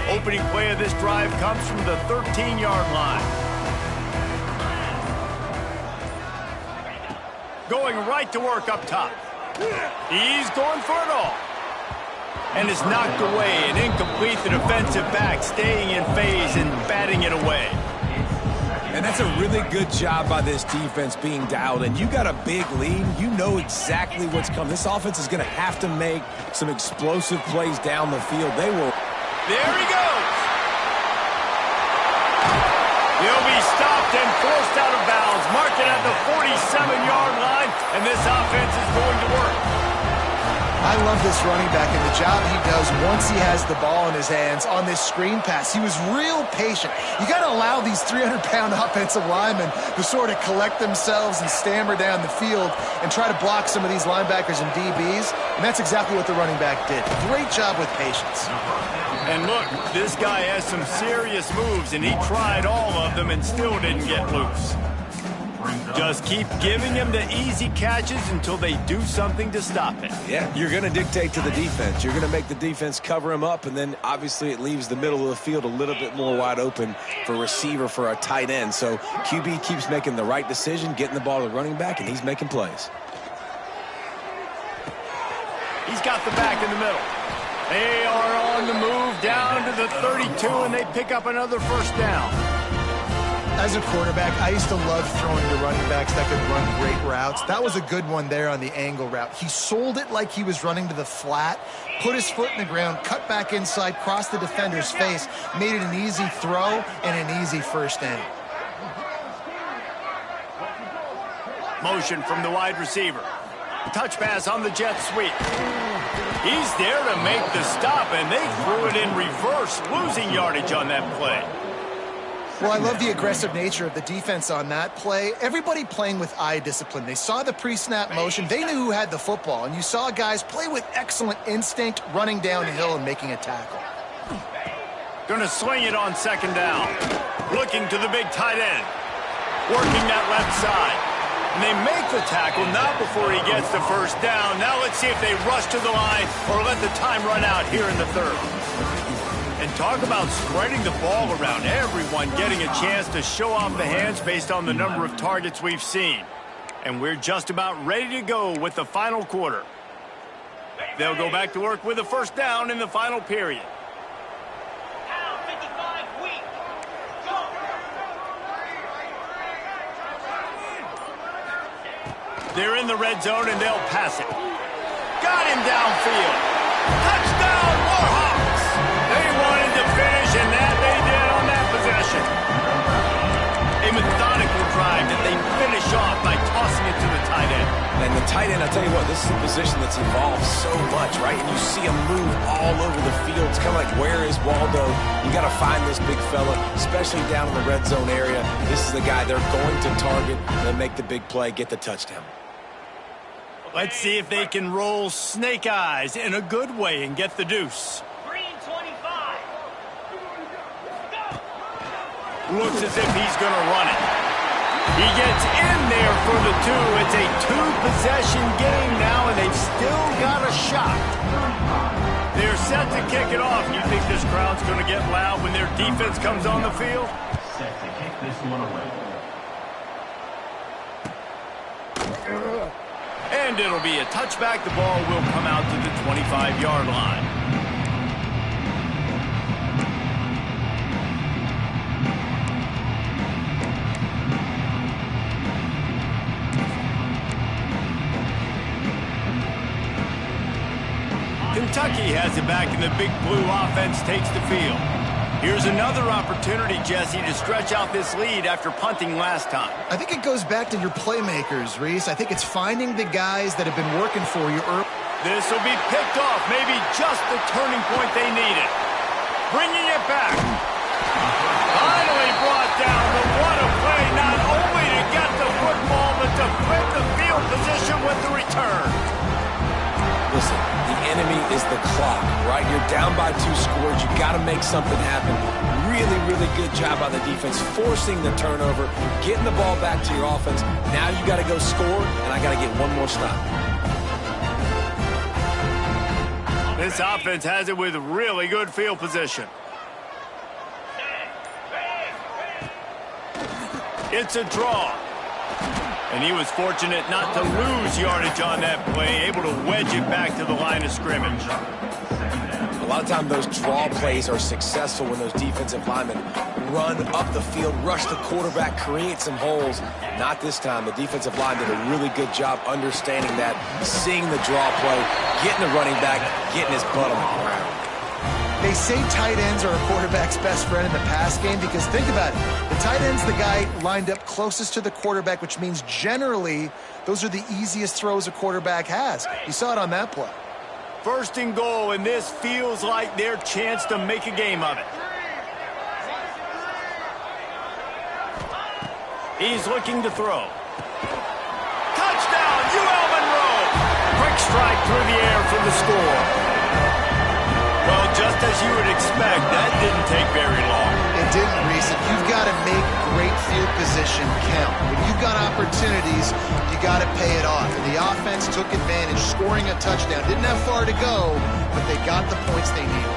Opening play of this drive comes from the 13-yard line. Going right to work up top. He's going for it all. And is knocked away and incomplete. The defensive back staying in phase and batting it away. And that's a really good job by this defense being dialed in. You got a big lead. You know exactly what's coming. This offense is going to have to make some explosive plays down the field. They will. There he goes. He'll be stopped and forced out of bounds. Mark it at the 47-yard line, and this offense is going to work. I love this running back and the job he does once he has the ball in his hands on this screen pass. He was real patient. You got to allow these 300-pound offensive linemen to sort of collect themselves and stammer down the field and try to block some of these linebackers and DBs, and that's exactly what the running back did. Great job with patience. And look, this guy has some serious moves, and he tried all of them and still didn't get loose. Just keep giving him the easy catches until they do something to stop it. Yeah, you're going to dictate to the defense. You're going to make the defense cover him up, and then obviously it leaves the middle of the field a little bit more wide open for receiver, for a tight end. So QB keeps making the right decision, getting the ball to the running back, and he's making plays. He's got the back in the middle. They are on the move down to the 32, and they pick up another first down. As a quarterback, I used to love throwing to running backs that could run great routes. That was a good one there on the angle route. He sold it like he was running to the flat, put his foot in the ground, cut back inside, crossed the defender's face, made it an easy throw and an easy first down. Motion from the wide receiver. Touch pass on the jet sweep. He's there to make the stop, and they threw it in reverse, losing yardage on that play. Well, I love the aggressive nature of the defense on that play. Everybody playing with eye discipline. They saw the pre-snap motion. They knew who had the football, and you saw guys play with excellent instinct, running downhill and making a tackle. Gonna swing it on second down. Looking to the big tight end. Working that left side. And they make the tackle not before he gets the first down. Now let's see if they rush to the line or let the time run out here in the third. And talk about spreading the ball around. Everyone getting a chance to show off the hands based on the number of targets we've seen. And we're just about ready to go with the final quarter. They'll go back to work with a first down in the final period. They're in the red zone, and they'll pass it. Got him downfield. Touchdown, Warhawks! They wanted to finish, and that they did on that possession. A methodical drive that they finish off by tossing it to the tight end. And the tight end, I'll tell you what, this is a position that's evolved so much, right? And you see him move all over the field. It's kind of like, where is Waldo? You got to find this big fella, especially down in the red zone area. This is the guy they're going to target. They'll make the big play, get the touchdown. Let's see if they can roll snake eyes in a good way and get the deuce. Green 25. Looks as if he's going to run it. He gets in there for the two. It's a two-possession game now, and they've still got a shot. They're set to kick it off. You think this crowd's going to get loud when their defense comes on the field? Set to kick this one away. And it'll be a touchback. The ball will come out to the 25-yard line. Kentucky has it back, and the Big Blue offense takes the field. Here's another opportunity, Jesse, to stretch out this lead after punting last time. I think it goes back to your playmakers, Reese. I think it's finding the guys that have been working for you early. This will be picked off, maybe just the turning point they needed. Bringing it back. Finally brought down, but what a play, not only to get the football, but to flip the field position with the return. Listen, the enemy is the clock, right? You're down by 2 scores. You got to make something happen. Really, really good job by the defense, forcing the turnover, getting the ball back to your offense. Now you got to go score, and I got to get one more stop. This offense has it with really good field position. It's a draw. And he was fortunate not to lose yardage on that play, able to wedge it back to the line of scrimmage. A lot of times those draw plays are successful when those defensive linemen run up the field, rush the quarterback, create some holes. Not this time. The defensive line did a really good job understanding that, seeing the draw play, getting the running back, getting his butt on the ground. They say tight ends are a quarterback's best friend in the pass game because think about it. The tight end's the guy lined up closest to the quarterback, which means generally those are the easiest throws a quarterback has. You saw it on that play. First and goal, and this feels like their chance to make a game of it. He's looking to throw. Touchdown, UL Monroe! Quick strike through the air for the score. Well, just as you would expect, that didn't take very long. It didn't, Reese. You've got to make great field position count. When you've got opportunities, you got to pay it off. And the offense took advantage, scoring a touchdown. Didn't have far to go, but they got the points they needed.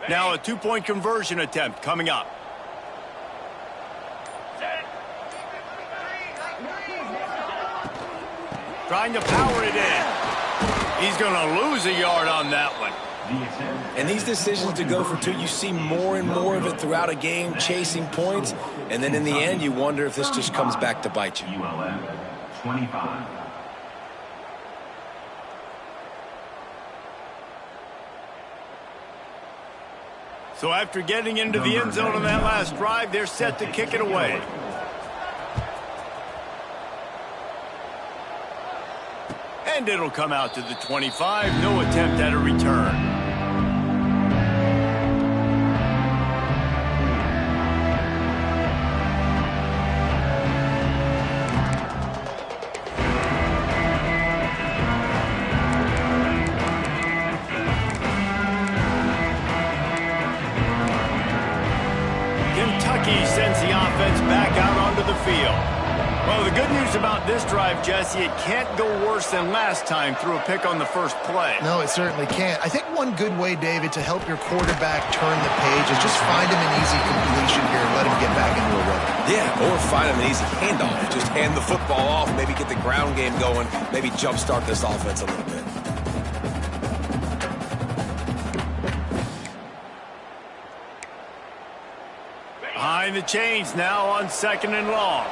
Now a two-point conversion attempt coming up. Trying to power it in. He's going to lose a yard on that one. And these decisions to go for two, you see more and more of it throughout a game, chasing points. And then in the end, you wonder if this just comes back to bite you. ULM 25. So after getting into the end zone on that last drive, they're set to kick it away. And it'll come out to the 25. No attempt at a return. Sends the offense back out onto the field. Well, the good news about this drive, Jesse, it can't go worse than last time through a pick on the first play. No, it certainly can't. I think one good way, David, to help your quarterback turn the page is just find him an easy completion here and let him get back into a rhythm. Yeah, or find him an easy handoff. Just hand the football off, maybe get the ground game going, maybe jumpstart this offense a little bit. Behind the chains now on 2nd and long.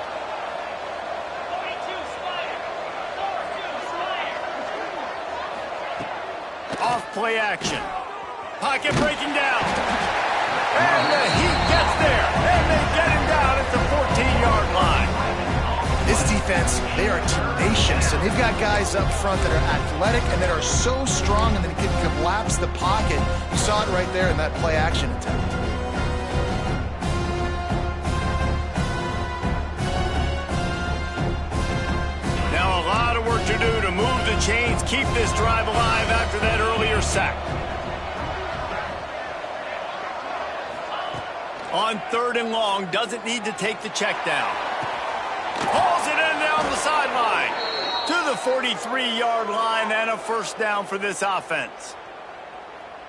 Off play action. Pocket breaking down. And the Heat gets there. And they get him down at the 14-yard line. This defense, they are tenacious, and they've got guys up front that are athletic and that are so strong and that can collapse the pocket. You saw it right there in that play action attempt. To do to move the chains, keep this drive alive after that earlier sack. On 3rd and long, doesn't need to take the check down. Pulls it in down the sideline to the 43-yard line and a first down for this offense.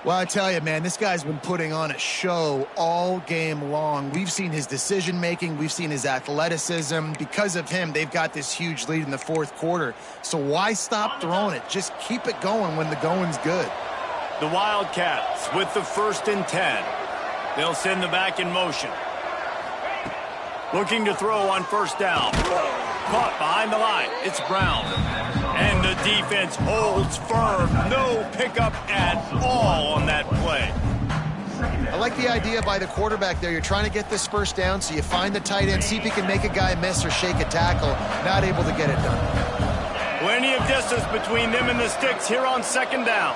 Well, I tell you, man, this guy's been putting on a show all game long. We've seen his decision-making. We've seen his athleticism. Because of him, they've got this huge lead in the 4th quarter. So why stop throwing it? Just keep it going when the going's good. The Wildcats with the 1st and 10. They'll send the back in motion. Looking to throw on 1st down. Caught behind the line. It's Brown. And the defense holds firm. No pickup at all on that play. I like the idea by the quarterback there. You're trying to get this first down, so you find the tight end, see if he can make a guy miss or shake a tackle. Not able to get it done. Plenty of distance between them and the sticks here on 2nd down.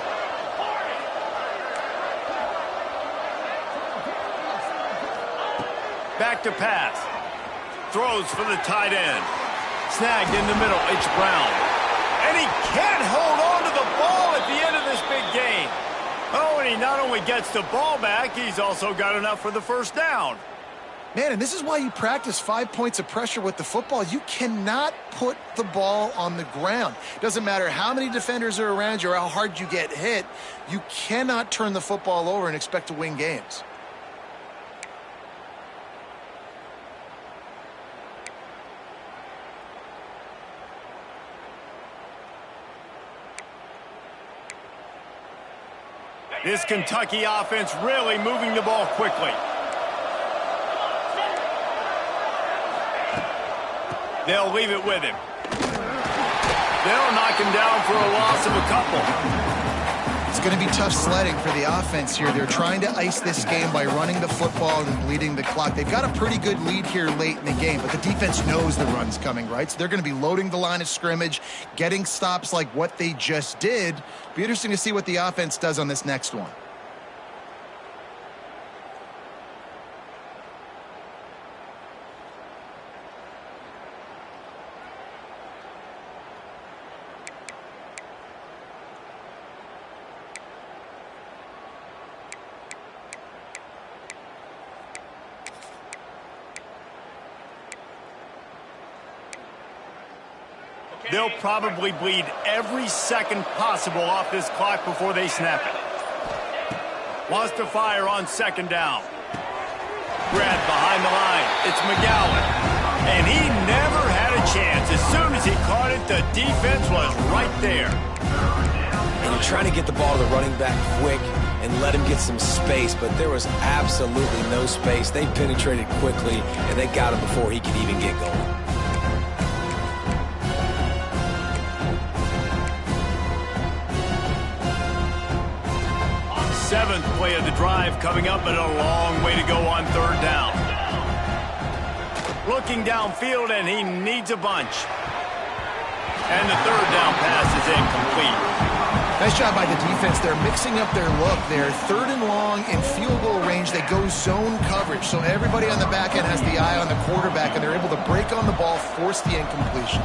Back to pass. Throws for the tight end. Snagged in the middle. It's Brown. And he can't hold on to the ball at the end of this big game. Oh, and he not only gets the ball back, he's also got enough for the first down. Man, and this is why you practice 5 points of pressure with the football. You cannot put the ball on the ground. Doesn't matter how many defenders are around you or how hard you get hit. You cannot turn the football over and expect to win games. This Kentucky offense really moving the ball quickly. They'll leave it with him. They'll knock him down for a loss of a couple. It's going to be tough sledding for the offense here. They're trying to ice this game by running the football and bleeding the clock. They've got a pretty good lead here late in the game, but the defense knows the run's coming, right? So they're going to be loading the line of scrimmage, getting stops like what they just did. Be interesting to see what the offense does on this next one. They'll probably bleed every second possible off this clock before they snap it. Wants to fire on second down. Grabbed behind the line. It's McGowan. And he never had a chance. As soon as he caught it, the defense was right there. And you're trying to get the ball to the running back quick and let him get some space, but there was absolutely no space. They penetrated quickly, and they got him before he could even get going. Seventh play of the drive coming up, but a long way to go on third down. Looking downfield, and he needs a bunch. And the third down pass is incomplete. Nice job by the defense. They're mixing up their look. They're third and long in field goal range. They go zone coverage. So everybody on the back end has the eye on the quarterback, and they're able to break on the ball, force the incompletion.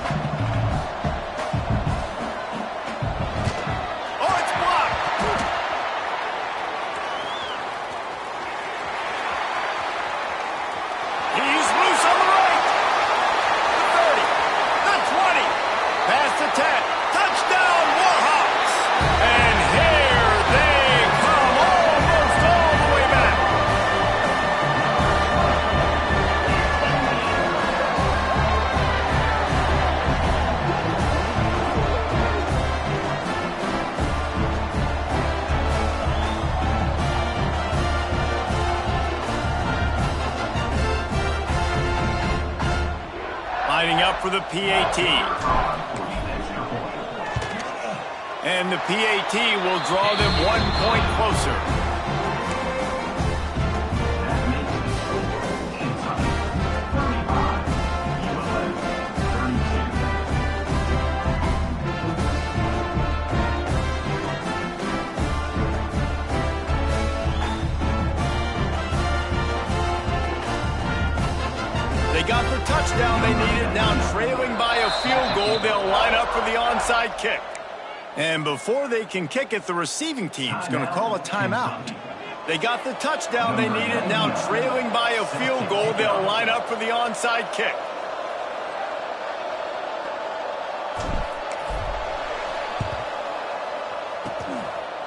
For the PAT. And the PAT will draw them 1 point closer. They got the touchdown they needed. Now trailing by a field goal, they'll line up for the onside kick. And before they can kick it, the receiving team's going to call a timeout. They got the touchdown they needed. Now trailing by a field goal, they'll line up for the onside kick.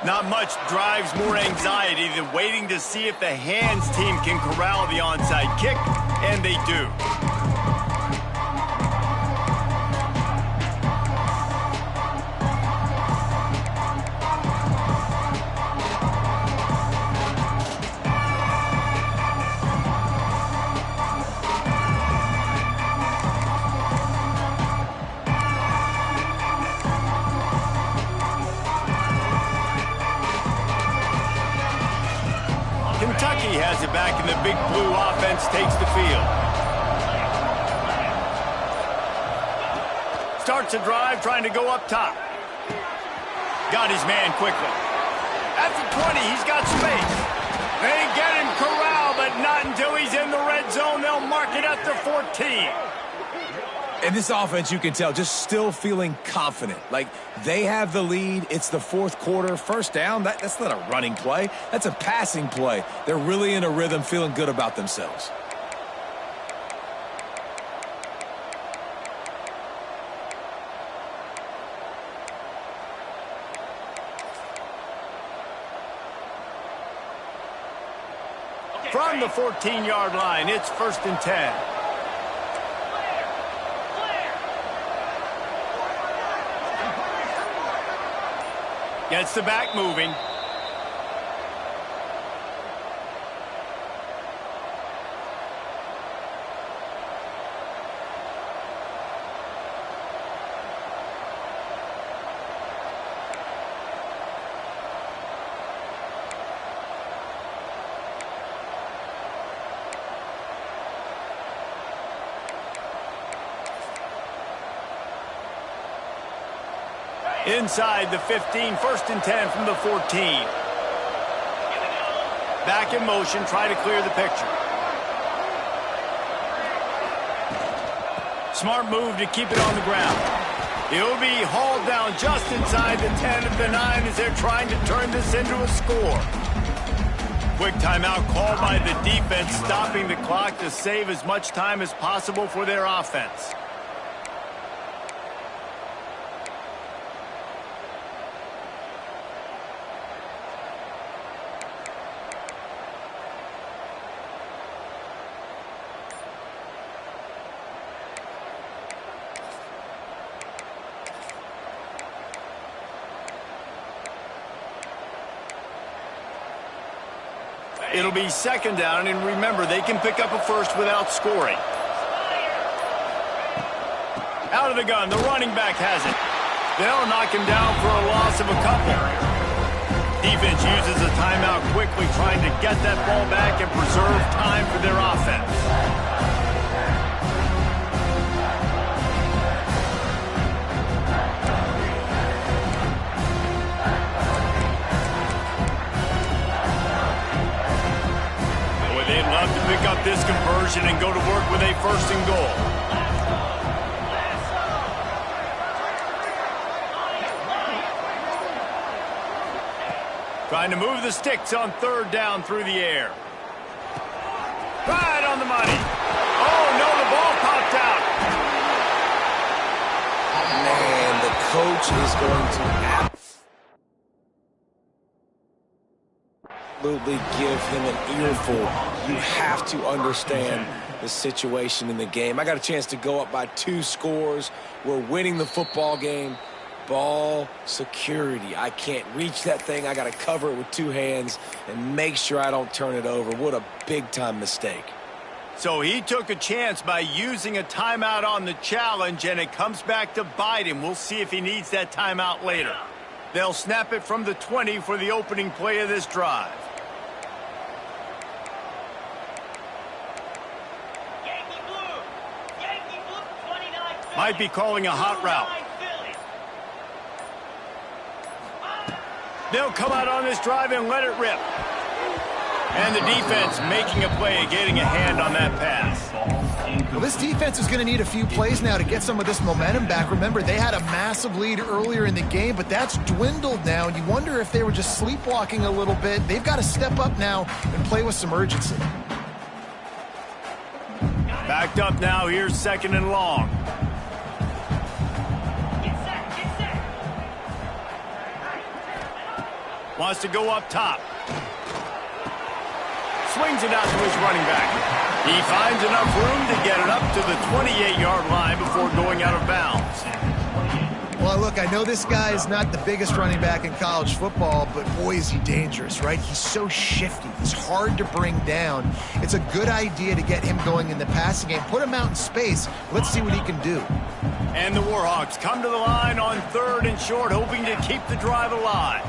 Not much drives more anxiety than waiting to see if the hands team can corral the onside kick, and they do. Kentucky has it back, and the big blue offense takes the field. Starts a drive trying to go up top. Got his man quickly. At the 20, he's got space. They get him corralled, but not until he's in the red zone. They'll mark it at the 14. And this offense, you can tell, just still feeling confident. Like, they have the lead. It's the fourth quarter. First down, that's not a running play. That's a passing play. They're really in a rhythm, feeling good about themselves. From the 14-yard line, it's 1st and 10. Gets the back moving. Inside the 15, 1st and 10 from the 14. Back in motion, try to clear the picture. Smart move to keep it on the ground. He'll be hauled down just inside the 10 of the 9 as they're trying to turn this into a score. Quick timeout called by the defense, stopping the clock to save as much time as possible for their offense. It'll be 2nd down, and remember, they can pick up a first without scoring. Out of the gun, the running back has it. They'll knock him down for a loss of a couple. Defense uses a timeout quickly, trying to get that ball back and preserve time for their offense. To pick up this conversion and go to work with a 1st and goal. Trying to move the sticks on 3rd down through the air. Right on the money. Oh, no, the ball popped out. Man, the coach is going to absolutely give him an earful. You have to understand the situation in the game. I got a chance to go up by 2 scores. We're winning the football game. Ball security. I can't reach that thing. I got to cover it with 2 hands and make sure I don't turn it over. What a big-time mistake. So he took a chance by using a timeout on the challenge, and it comes back to bite him. We'll see if he needs that timeout later. They'll snap it from the 20 for the opening play of this drive. Might be calling a hot route. They'll come out on this drive and let it rip. And the defense making a play, getting a hand on that pass. Well, this defense is going to need a few plays now to get some of this momentum back. Remember, they had a massive lead earlier in the game, but that's dwindled now. And you wonder if they were just sleepwalking a little bit. They've got to step up now and play with some urgency. Backed up now. Here's 2nd and long. Wants to go up top. Swings it out to his running back. He finds enough room to get it up to the 28-yard line before going out of bounds. Well, look, I know this guy is not the biggest running back in college football, but boy, is he dangerous, right? He's so shifty. He's hard to bring down. It's a good idea to get him going in the passing game. Put him out in space. Let's see what he can do. And the Warhawks come to the line on 3rd and short, hoping to keep the drive alive.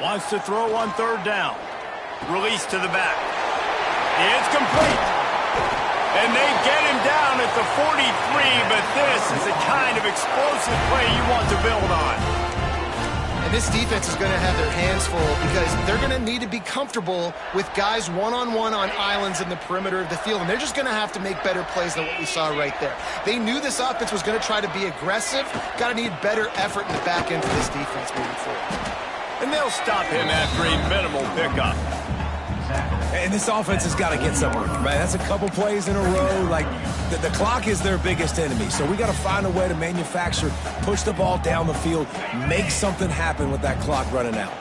Wants to throw on 3rd down. Release to the back. It's complete. And they get him down at the 43, but this is the kind of explosive play you want to build on. And this defense is going to have their hands full because they're going to need to be comfortable with guys one-on-one on islands in the perimeter of the field, and they're just going to have to make better plays than what we saw right there. They knew this offense was going to try to be aggressive. Got to need better effort in the back end for this defense moving forward. And they'll stop him after a minimal pickup. And this offense has got to get somewhere, right? That's a couple plays in a row. Like, the clock is their biggest enemy. So we got to find a way to manufacture, push the ball down the field, make something happen with that clock running out.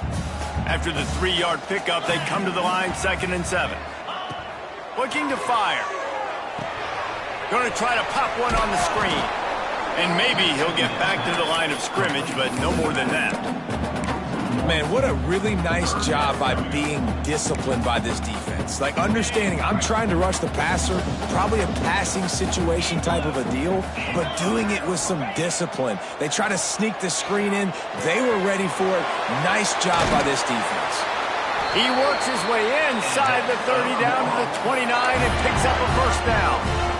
After the 3-yard pickup, they come to the line, 2nd and 7. Looking to fire. Going to try to pop one on the screen. And maybe he'll get back to the line of scrimmage, but no more than that. Man, what a really nice job by being disciplined by this defense. Like, understanding I'm trying to rush the passer, probably a passing situation type of a deal, but doing it with some discipline. They try to sneak the screen in. They were ready for it. Nice job by this defense. He works his way inside the 30 down to the 29 and picks up a first down.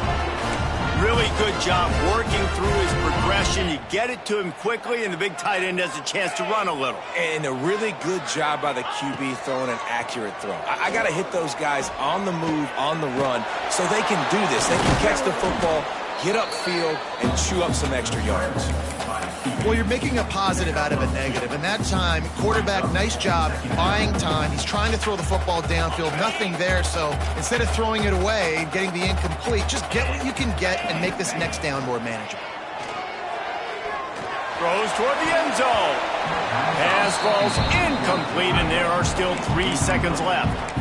Really good job working through his progression. You get it to him quickly, and the big tight end has a chance to run a little. And a really good job by the QB throwing an accurate throw. I got to hit those guys on the move, on the run, so they can do this. They can catch the football, get upfield, and chew up some extra yards. Well, you're making a positive out of a negative. And that time, quarterback, nice job buying time. He's trying to throw the football downfield. Nothing there. So instead of throwing it away and getting the incomplete, just get what you can get and make this next down more manageable. Throws toward the end zone. Pass falls incomplete, and there are still 3 seconds left.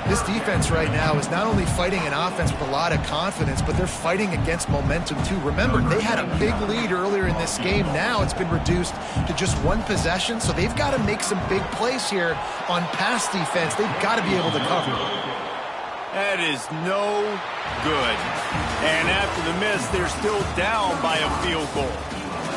This defense right now is not only fighting an offense with a lot of confidence, but they're fighting against momentum too. Remember, they had a big lead earlier in this game. Now it's been reduced to just 1 possession, so they've got to make some big plays here on pass defense. They've got to be able to cover. That is no good. And after the miss, they're still down by a field goal.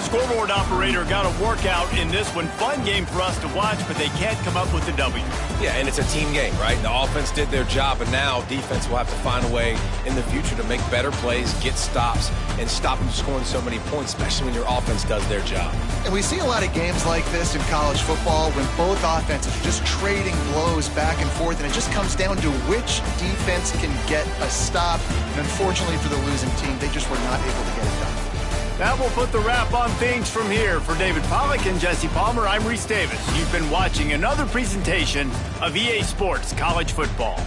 Scoreboard operator got a workout in this one. Fun game for us to watch, but they can't come up with the W. Yeah, and it's a team game, right? The offense did their job, and now defense will have to find a way in the future to make better plays, get stops, and stop them scoring so many points, especially when your offense does their job. And we see a lot of games like this in college football when both offenses are just trading blows back and forth, and it just comes down to which defense can get a stop. And unfortunately for the losing team, they just were not able to get it done. That will put the wrap on things from here. For David Pollack and Jesse Palmer, I'm Reese Davis. You've been watching another presentation of EA Sports College Football.